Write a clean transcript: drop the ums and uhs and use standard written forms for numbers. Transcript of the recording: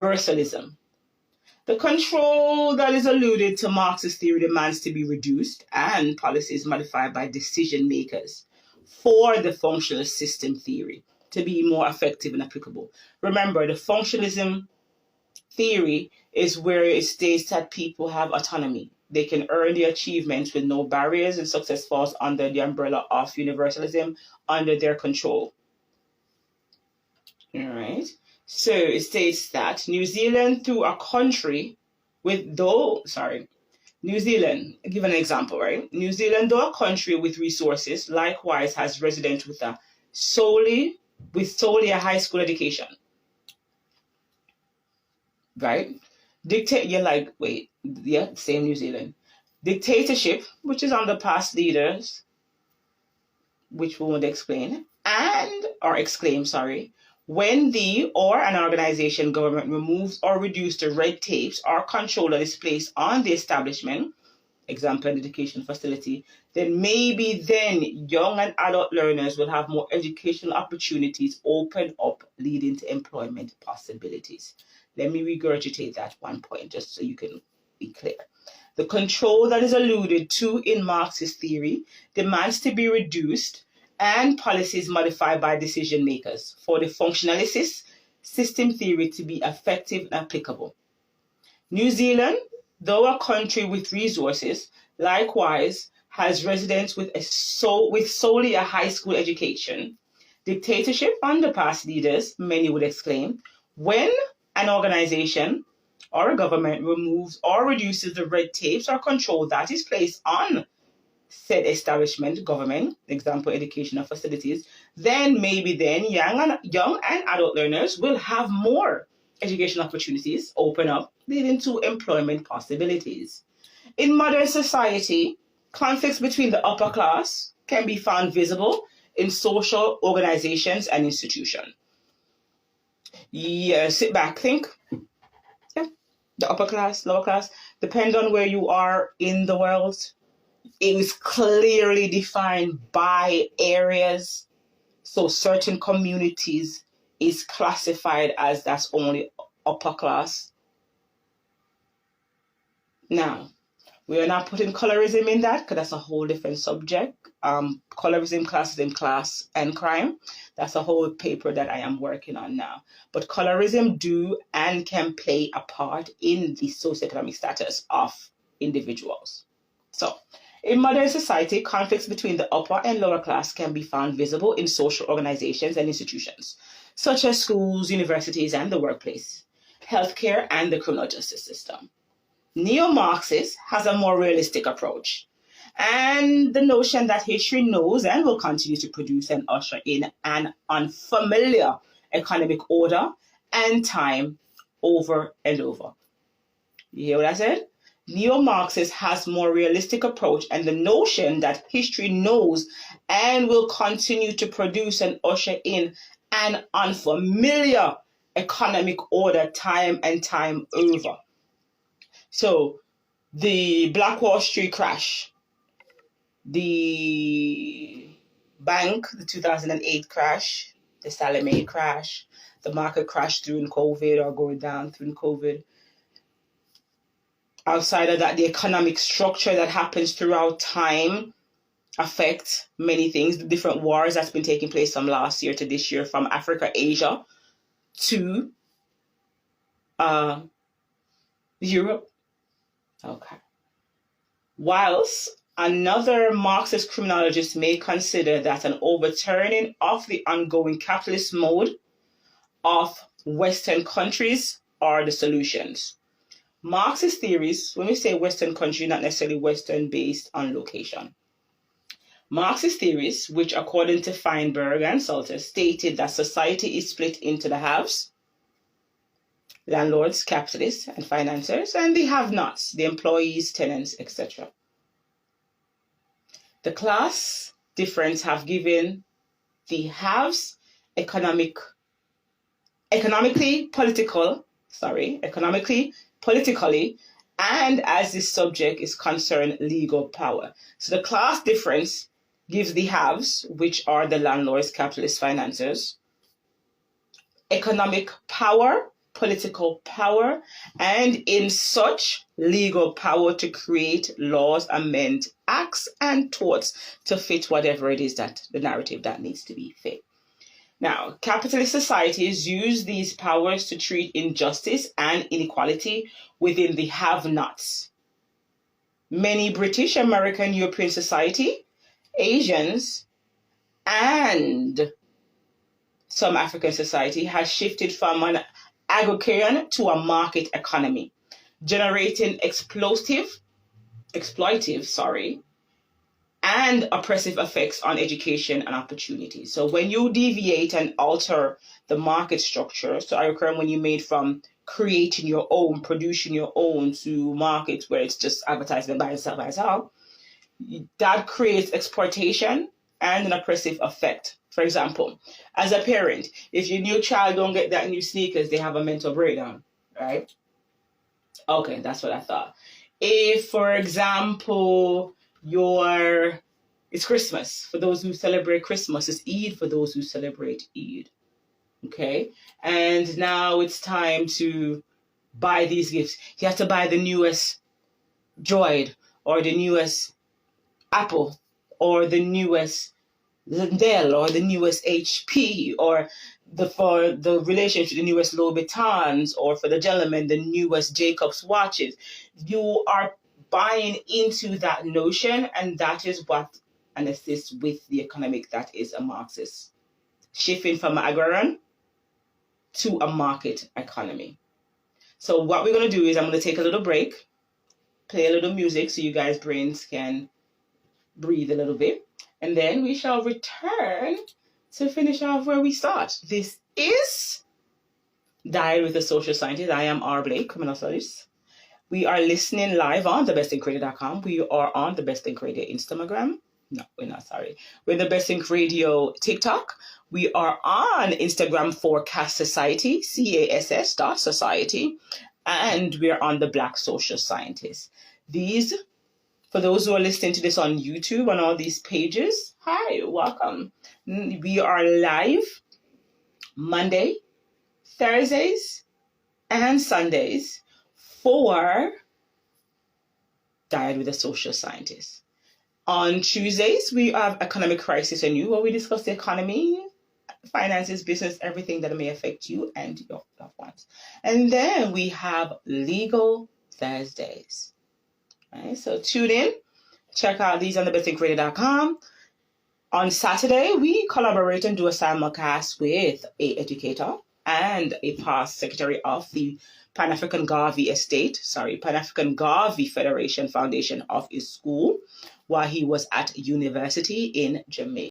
universalism. The control that is alluded to Marxist theory demands to be reduced and policies modified by decision makers for the functionalist system theory to be more effective and applicable. Remember, the functionalism theory is where it states that people have autonomy. They can earn their achievements with no barriers, and success falls under the umbrella of universalism under their control. All right. So it states that New Zealand, through a country with New Zealand, give an example, right? New Zealand, though a country with resources, likewise has residents with solely a high school education. Right? Same New Zealand. Dictatorship, which is under past leaders, which we won't exclaim, when the or an organization government removes or reduces the red tapes or control that is placed on the establishment, example, an education facility, then young and adult learners will have more educational opportunities open up, leading to employment possibilities. Let me regurgitate that one point just so you can be clear. The control that is alluded to in Marxist theory demands to be reduced and policies modified by decision makers for the functionalist system theory to be effective and applicable. New Zealand, though a country with resources, likewise has residents with solely a high school education. Dictatorship under past leaders, many would exclaim, when an organization or a government removes or reduces the red tapes or control that is placed on said establishment, government, example, educational facilities, then young and adult learners will have more education opportunities open up, leading to employment possibilities. In modern society, conflicts between the upper class can be found visible in social organizations and institutions. Yeah, sit back, think. Yeah, the upper class, lower class, depend on where you are in the world. It is clearly defined by areas. So certain communities is classified as that's only upper class. Now, we are not putting colorism in that because that's a whole different subject. Colorism, classism, class, and crime. That's a whole paper that I am working on now. But colorism do and can play a part in the socioeconomic status of individuals. So, in modern society, conflicts between the upper and lower class can be found visible in social organizations and institutions, such as schools, universities, and the workplace, healthcare, and the criminal justice system. Neo-Marxist has a more realistic approach, and the notion that history knows and will continue to produce and usher in an unfamiliar economic order and time over and over. You hear what I said? Neo-Marxist has more realistic approach, and the notion that history knows and will continue to produce and usher in an unfamiliar economic order time and time over. So the Black Wall Street crash, the bank, the 2008 crash, the Salome crash, the market crash during COVID or going down during COVID. Outside of that, the economic structure that happens throughout time affects many things. The different wars that's been taking place from last year to this year, from Africa, Asia to Europe. Okay. Whilst another Marxist criminologist may consider that an overturning of the ongoing capitalist mode of Western countries are the solutions. Marxist theories, when we say Western country, not necessarily Western based on location. Marxist theories, which according to Feinberg and Salter, stated that society is split into the haves, landlords, capitalists, and financiers, and the have-nots, the employees, tenants, etc. The class difference have given the haves economically, politically, and as this subject is concerned, legal power. So the class difference gives the haves, which are the landlords, capitalists, financiers, economic power political power, and in such legal power to create laws, amend acts and torts to fit whatever it is that the narrative that needs to be fit. Now, capitalist societies use these powers to treat injustice and inequality within the have-nots. Many British, American, European society, Asians, and some African society has shifted from an agrarian to a market economy, generating exploitive, and oppressive effects on education and opportunities. So when you deviate and alter the market structure, so agrarian when you made from creating your own, producing your own, to markets where it's just advertisement by itself, that creates exploitation and an oppressive effect. For example, as a parent, if your new child don't get that new sneakers, they have a mental breakdown, right? Okay, that's what I thought. If, for example, it's Christmas for those who celebrate Christmas, it's Eid for those who celebrate Eid, okay? And now it's time to buy these gifts. You have to buy the newest Droid, or the newest Apple, or the newest Dell, or the newest HP, or for the relationship, the newest Louis Vuittons, or for the gentleman, the newest Jacobs watches. You are buying into that notion, and that is what and assists with the economic that is a Marxist. Shifting from agrarian to a market economy. So what we're going to do is I'm going to take a little break, play a little music so you guys' brains can breathe a little bit, and then we shall return to finish off where we start. This is Dyad with the Social Scientist. I am R. Blake, Criminal Studies. We are listening live on thebestinkradio.com. We are on the Best Think Radio Instagram. No, we're not, sorry. We're in the Best Think Radio TikTok. We are on Instagram for Cass Society, CASS.society. And we're on the Black Social Scientist. These, for those who are listening to this on YouTube, on all these pages, hi, welcome. We are live Monday, Thursdays, and Sundays for Dyad with a Social Scientist. On Tuesdays, we have Economic Crisis and You, where we discuss the economy, finances, business, everything that may affect you and your loved ones. And then we have Legal Thursdays. Right, so tune in, check out these on thebestinkradio.com. On Saturday, we collaborate and do a simulcast with an educator and a past secretary of the Pan-African Garvey Federation Foundation of his school while he was at university in Jamaica.